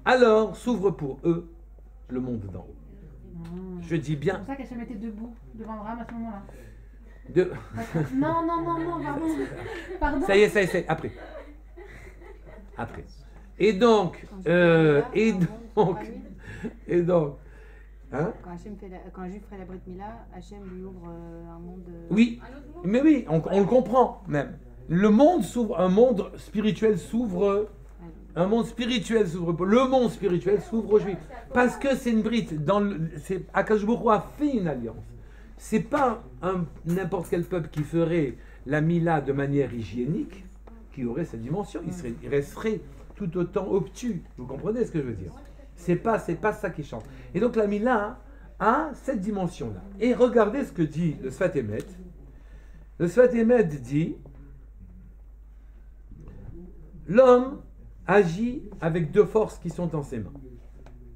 alors s'ouvre pour eux le monde d'en haut. Je dis bien. C'est pour ça qu'elle se mettait debout devant le rame à ce moment-là. Non, pardon. Ça y est, après. Et donc, hein? Quand un juif ferait la Brit Mila, Hachem lui ouvre un monde. Oui, mais oui, on le comprend même. Le monde s'ouvre, un monde spirituel s'ouvre. Un monde spirituel s'ouvre. Le monde spirituel s'ouvre aux Juifs. Parce que c'est une brite. Akadosh Baruch Hu a fait une alliance. C'est pas n'importe quel peuple qui ferait la Mila de manière hygiénique qui aurait cette dimension. Il resterait tout autant obtus. Vous comprenez ce que je veux dire? C'est pas ça qui change. Et donc la Mila a cette dimension-là. Et regardez ce que dit le Sfat Emet. Le Sfat Emet dit l'homme agit avec deux forces qui sont en ses mains.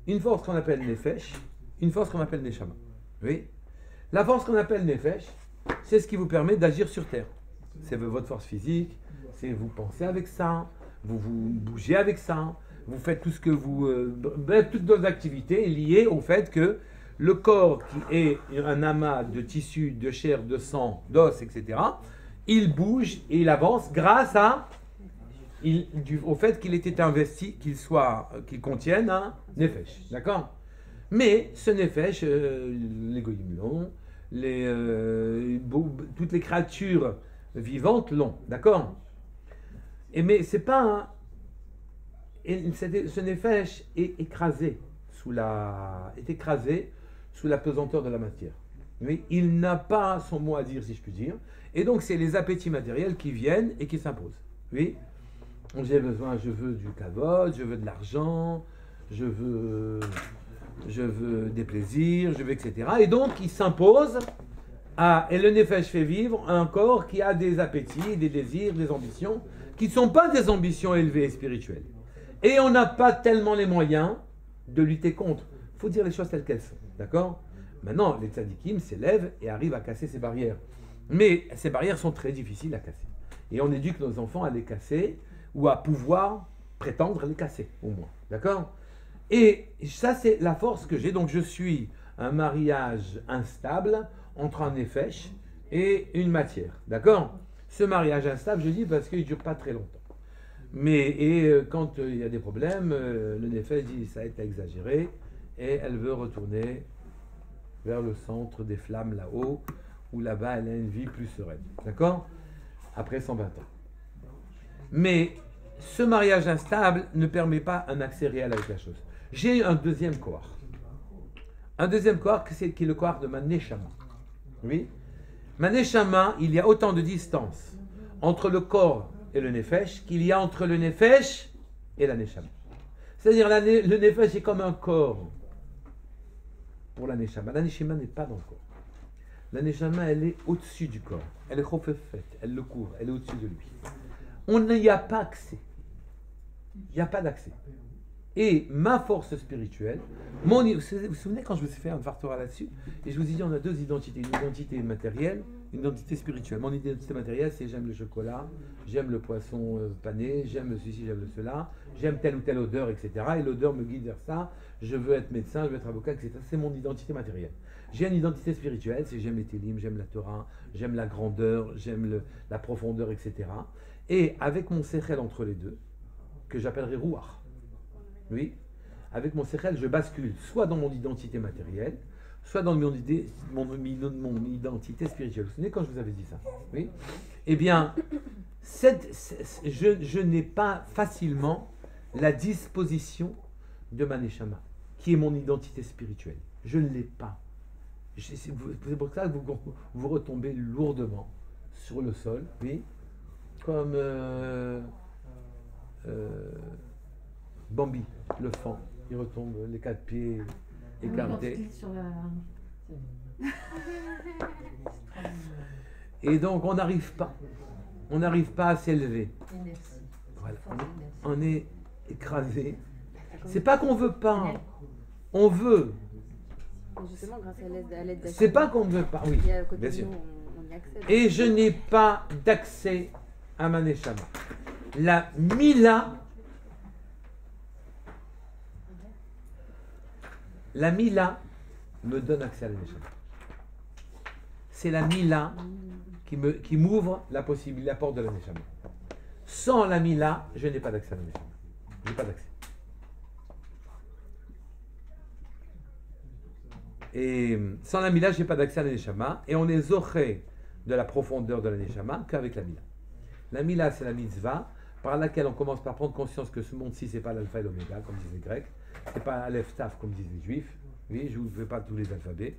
Une force qu'on appelle Nefesh, une force qu'on appelle Neshama. Oui. La force qu'on appelle Nefesh, c'est ce qui vous permet d'agir sur Terre. C'est votre force physique, c'est vous pensez avec ça, vous bougez avec ça, vous faites tout ce que toutes vos activités liées au fait que le corps qui est un amas de tissus, de chair, de sang, d'os, etc., il bouge et il avance grâce au fait qu'il était investi, qu'il contienne un nefesh, d'accord? Mais ce nefesh, les goyim l'ont, toutes les créatures vivantes l'ont, d'accord? Mais c'est pas ce nefesh est écrasé sous la pesanteur de la matière. Mais il n'a pas son mot à dire, si je puis dire. Et donc c'est les appétits matériels qui viennent et qui s'imposent. Oui. Je veux du kavod, je veux de l'argent, je veux des plaisirs, je veux etc. Et donc il s'impose et le nefesh fait vivre un corps qui a des appétits, des désirs, des ambitions, qui ne sont pas des ambitions élevées et spirituelles. Et on n'a pas tellement les moyens de lutter contre. Il faut dire les choses telles qu'elles sont, d'accord? Maintenant, les tzadikim s'élèvent et arrivent à casser ces barrières. Mais ces barrières sont très difficiles à casser. Et on éduque nos enfants à les casser, ou à pouvoir prétendre les casser, au moins. D'accord? Et ça, c'est la force que j'ai. Donc, je suis un mariage instable entre un nefesh et une matière. D'accord? Ce mariage instable, je dis parce qu'il ne dure pas très longtemps. Quand il y a des problèmes, le nefesh dit ça a été exagéré et elle veut retourner vers le centre des flammes là-haut, où là-bas elle a une vie plus sereine. D'accord? Après 120 ans. Mais ce mariage instable ne permet pas un accès réel avec la chose. J'ai un deuxième kohar. Un deuxième kohar qui est le kohar de ma neshama. Oui? Ma neshama, il y a autant de distance entre le corps et le nefesh qu'il y a entre le nefesh et la neshama. C'est-à-dire le nefesh est comme un corps pour la neshama. La neshama n'est pas dans le corps. La neshama, elle est au-dessus du corps. Elle est chofefet, elle le couvre, elle est au-dessus de lui. On n'y a pas accès. Il n'y a pas d'accès. Et ma force spirituelle, vous vous souvenez quand je vous ai fait un fartora là-dessus, et je vous ai dit on a deux identités, une identité matérielle, une identité spirituelle. Mon identité matérielle, c'est j'aime le chocolat, j'aime le poisson pané, j'aime ceci, j'aime cela, j'aime telle ou telle odeur, etc. Et l'odeur me guide vers ça, je veux être médecin, je veux être avocat, etc. C'est mon identité matérielle. J'ai une identité spirituelle, c'est j'aime les télim, j'aime la Torah, j'aime la grandeur, j'aime la profondeur, etc. Et avec mon sechel entre les deux, que j'appellerai Ruach, oui, avec mon sechel, je bascule soit dans mon identité matérielle, soit dans mon identité spirituelle. Vous vous souvenez quand je vous avais dit ça? Oui. Eh bien, je n'ai pas facilement la disposition de ma neshama, qui est mon identité spirituelle. Je ne l'ai pas. C'est pour ça que vous retombez lourdement sur le sol, oui, comme Bambi, le fan. Il retombe les 4 pieds écartés. Et donc on n'arrive pas. On n'arrive pas à s'élever. Voilà. On est écrasé. C'est pas qu'on veut pas. On veut. Justement, grâce à l'aide c'est pas qu'on ne veut pas. Oui, bien sûr. On y accède. Et je n'ai pas d'accès à ma neshama. La Mila. La Mila me donne accès à la neshama. C'est la Mila qui m'ouvre la possibilité, la porte de la neshama. Sans la Mila, je n'ai pas d'accès à la neshama. Je n'ai pas d'accès. Et sans la Mila, je n'ai pas d'accès à la neshama. Et on est zoché de la profondeur de la neshama qu'avec la Mila. La Mila, c'est la mitzvah par laquelle on commence par prendre conscience que ce monde-ci, ce n'est pas l'alpha et l'oméga, comme disent les Grecs. Ce n'est pas Aleph Taf, comme disent les Juifs. Oui, je ne vous fais pas tous les alphabets.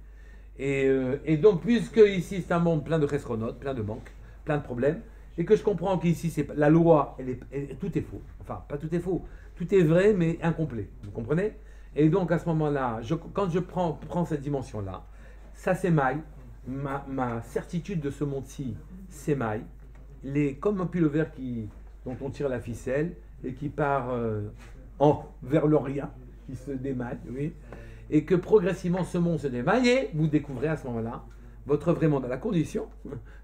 Et donc, puisque ici, c'est un monde plein de chesronotes, plein de manques, plein de problèmes, et que je comprends qu'ici, c'est la loi, tout est faux. Enfin, pas tout est faux. Tout est vrai, mais incomplet. Vous comprenez ? Et donc, à ce moment-là, quand je prends cette dimension-là, ça s'émaille. Ma certitude de ce monde-ci s'émaille. Comme un pullover dont on tire la ficelle et qui part vers l'Orient, qui se démaille, oui. Et que progressivement ce monde se démaille, et vous découvrez à ce moment-là votre vrai monde, à la condition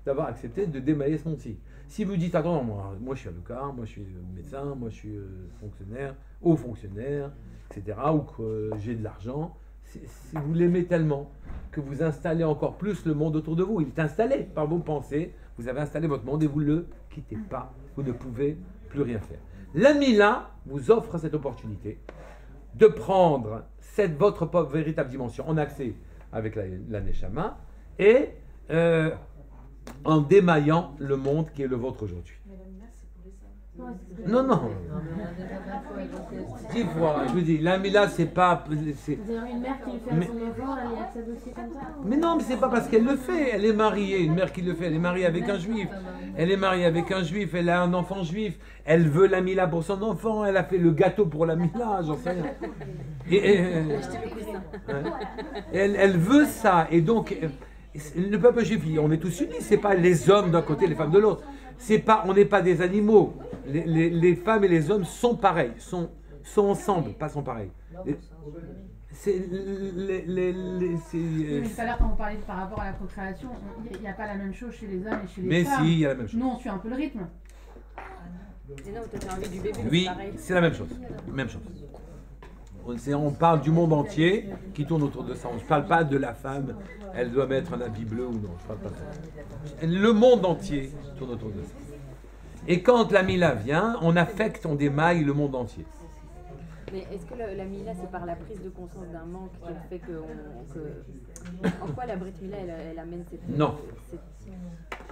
d'avoir accepté de démailler ce monde-ci. Si vous dites, attends, moi je suis avocat, moi je suis médecin, moi je suis fonctionnaire, haut fonctionnaire, etc., ou que j'ai de l'argent, si vous l'aimez tellement que vous installez encore plus le monde autour de vous, il est installé par vos pensées, vous avez installé votre monde et vous ne le quittez pas, vous ne pouvez plus rien faire. La Mila vous offre cette opportunité de prendre votre véritable dimension en accès avec la Neshama et en démaillant le monde qui est le vôtre aujourd'hui. Non. 10 fois, je vous dis, la Mila, c'est pas. C'est-à-dire une mère qui le fait à son enfant, elle y accède aussi comme ça. Mais non, mais c'est pas parce qu'elle le fait. Elle est mariée, une mère qui le fait. Elle est mariée avec un juif. Elle est mariée avec un juif. Elle a un enfant juif. Elle veut la Mila pour son enfant. Elle a fait le gâteau pour la Mila, j'en sais rien. Elle veut ça. Et donc, le peuple juif, on est tous unis. C'est pas les hommes d'un côté, les femmes de l'autre. On n'est pas des animaux. Les femmes et les hommes sont pareils, sont ensemble, pas sont pareils. Oui, mais tout à l'heure, quand on parlait par rapport à la procréation, il n'y a pas la même chose chez les hommes et chez les femmes. Mais si, il y a la même chose. Nous, on suit un peu le rythme. Et non, tu as envie du bébé, oui, c'est la même chose. Même chose. On parle du monde entier qui tourne autour de ça. On ne parle pas de la femme, elle doit mettre un habit bleu ou non. Je parle pas de ça. Le monde entier tourne autour de ça. Et quand la Mila vient, on affecte, on démaille le monde entier. Mais est-ce que la Mila, c'est par la prise de conscience d'un manque qui fait que... En quoi la Brit Mila, elle amène cette... Non.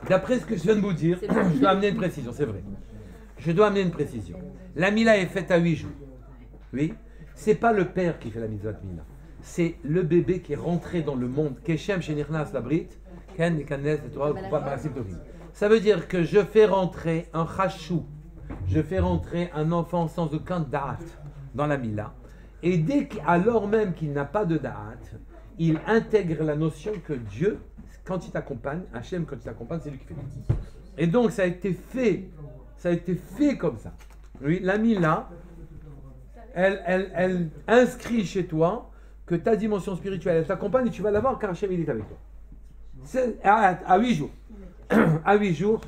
D'après ce que je viens de vous dire, je dois amener une précision, c'est vrai. Je dois amener une précision. La Mila est faite à 8 jours. Oui. C'est pas le père qui fait la mitzvah Mila. C'est le bébé qui est rentré dans le monde. Keshem Shenirnas la Brit, Ken Nekanes et Torah, ça veut dire que je fais rentrer un chachou, je fais rentrer un enfant sans aucun da'at dans la Mila. Et alors même qu'il n'a pas de da'at, il intègre la notion que Dieu, quand il t'accompagne, Hachem, quand il t'accompagne, c'est lui qui fait. Et donc ça a été fait comme ça. Oui, la Mila, elle inscrit chez toi que ta dimension spirituelle, elle t'accompagne et tu vas l'avoir car Hachem il est avec toi. C'est à 8 jours. À 8 jours,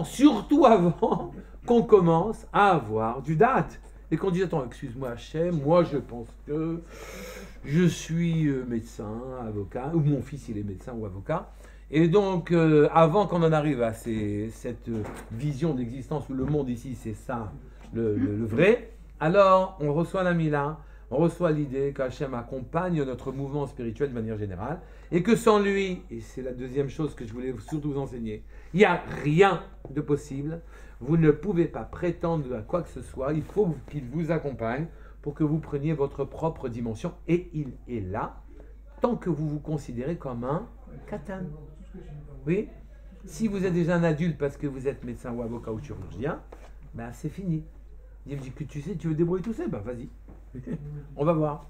surtout avant qu'on commence à avoir du date. Et qu'on dise, attends, excuse-moi Hachem, moi je pense que je suis médecin, avocat, ou mon fils il est médecin ou avocat. Et donc, avant qu'on en arrive à cette vision d'existence où le monde ici c'est ça, le vrai, alors on reçoit la Mila, on reçoit l'idée qu'Hachem accompagne notre mouvement spirituel de manière générale et que sans lui, et c'est la deuxième chose que je voulais surtout vous enseigner, il n'y a rien de possible. Vous ne pouvez pas prétendre à quoi que ce soit. Il faut qu'il vous accompagne pour que vous preniez votre propre dimension. Et il est là, tant que vous vous considérez comme un katan. Oui? Si vous êtes déjà un adulte parce que vous êtes médecin ou avocat ou chirurgien, ben c'est fini. Il me dit que tu sais, tu veux débrouiller tout seul, ben vas-y. On va voir.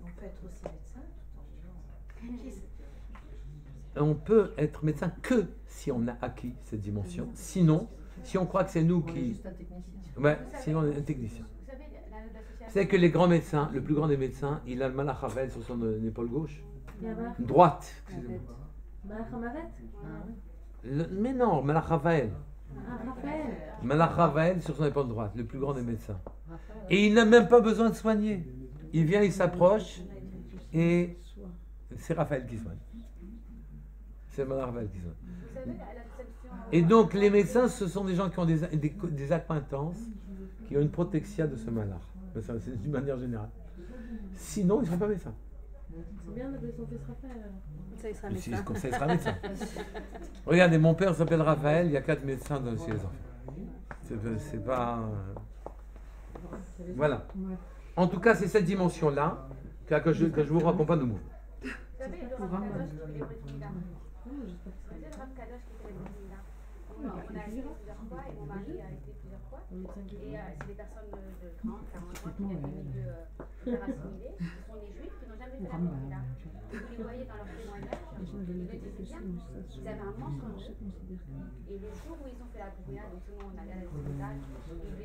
On peut être aussi médecin tout en vivant. On peut être médecin que si on a acquis cette dimension. Sinon, si on croit que c'est nous On est qui... juste un technicien. Ouais, sinon on est un technicien. Vous savez, l'association... C'est que les grands médecins, le plus grand des médecins, il a le malach Havel sur son épaule gauche. Yabba. Droite. excusez-moi. Malach Hamavet. Ah oui. Mais non, malach Havel. Ah, Raphaël. Malach Havel sur son épaule droite, le plus grand des médecins. Raphaël. Et il n'a même pas besoin de soigner. Il vient, il s'approche et c'est Raphaël qui soigne. C'est malach Havel qui soigne. Vous savez, l'association... Et donc les médecins, ce sont des gens qui ont des acquaintances, qui ont une protexia de ce malach. C'est d'une manière générale. Sinon, ils ne sont pas médecins. C'est bien d'appeler son fils Raphaël. alors. Ça, il sera Si, médecin. comme ça, il sera médecin. Regardez, mon père s'appelle Raphaël, il y a 4 médecins chez les enfants. C'est pas... Voilà. Ouais. En tout cas, c'est cette dimension-là que je vous accompagne de mouvement. Vous savez, le Rav Kadosh qui fait les Brit Mila. Oh, j'espère que Vous savez, le Rav Kadosh qui fait les Brit Mila. On a été plusieurs fois et mon mari a été plusieurs fois. Et c'est des personnes de 30, 40 ans qui viennent de milieux hyper assimilés, qui sont des juifs, qui n'ont jamais fait la Brit Mila. Vous les voyez dans leur témoignage, ils le disaient bien, ils avaient un manque en eux. Et le jour où ils ont fait la Brit Mila, donc tout le monde on allait à la Sénégal,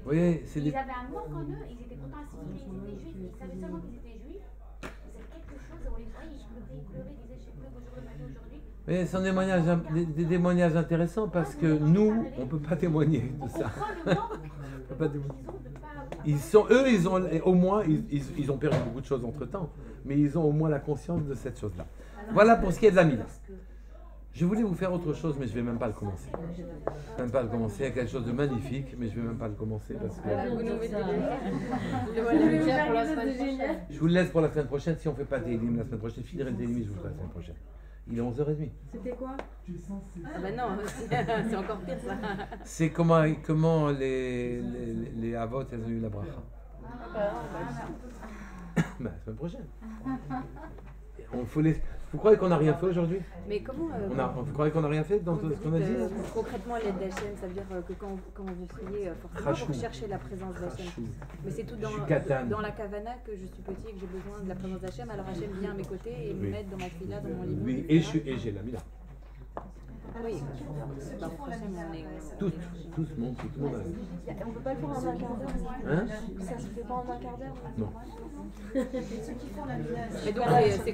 Oui, c'est ils des... avaient un manque en eux, ils étaient pourtant assimilés, ils étaient juifs, ils savaient seulement qu'ils étaient juifs. C'est quelque chose, on les voyait, ils pleuraient, ils disaient, je sais plus que je remets aujourd'hui. Oui, ce sont des témoignages intéressants parce que nous, on ne peut pas témoigner de ça. On peut pas témoigner. Ils ont au moins, ils ont perdu beaucoup de choses entre temps, mais ils ont au moins la conscience de cette chose-là. Voilà pour ce qui est de la Mila. Je voulais vous faire autre chose, mais je ne vais même pas le commencer. Je ne vais même pas le commencer. Il y a quelque chose de magnifique, mais je ne vais même pas le commencer parce que Vous nous mettez je vous le laisse pour la semaine prochaine. Si on ne fait pas Télim la semaine prochaine, je finirai le Télim, je vous ferai la semaine prochaine. Il est 11h30. C'était quoi? Ah bah non, c'est encore pire ça. C'est comment les Avot, elles ont eu la bracha. La semaine prochaine. Vous croyez qu'on n'a rien fait aujourd'hui? Mais comment Vous croyez qu'on n'a rien fait dans vous ce qu'on a dit? concrètement l'aide d'Hachem, ça veut dire que quand vous priez, forcément Rachou. vous recherchez la présence d'Hachem. Rachou. Mais c'est tout Je suis Katan. dans la Kavana que je suis petit et que j'ai besoin de la présence d'Hachem. Alors Hachem vient à mes côtés et me Oui. met dans ma fila, dans mon lit. Oui, et j'ai la Mila. Oui. Bah, franchement, on est... Tout le monde a. On peut pas le faire en un quart d'heure. Hein? Ça se fait pas en un quart d'heure. Non. Et donc, c'est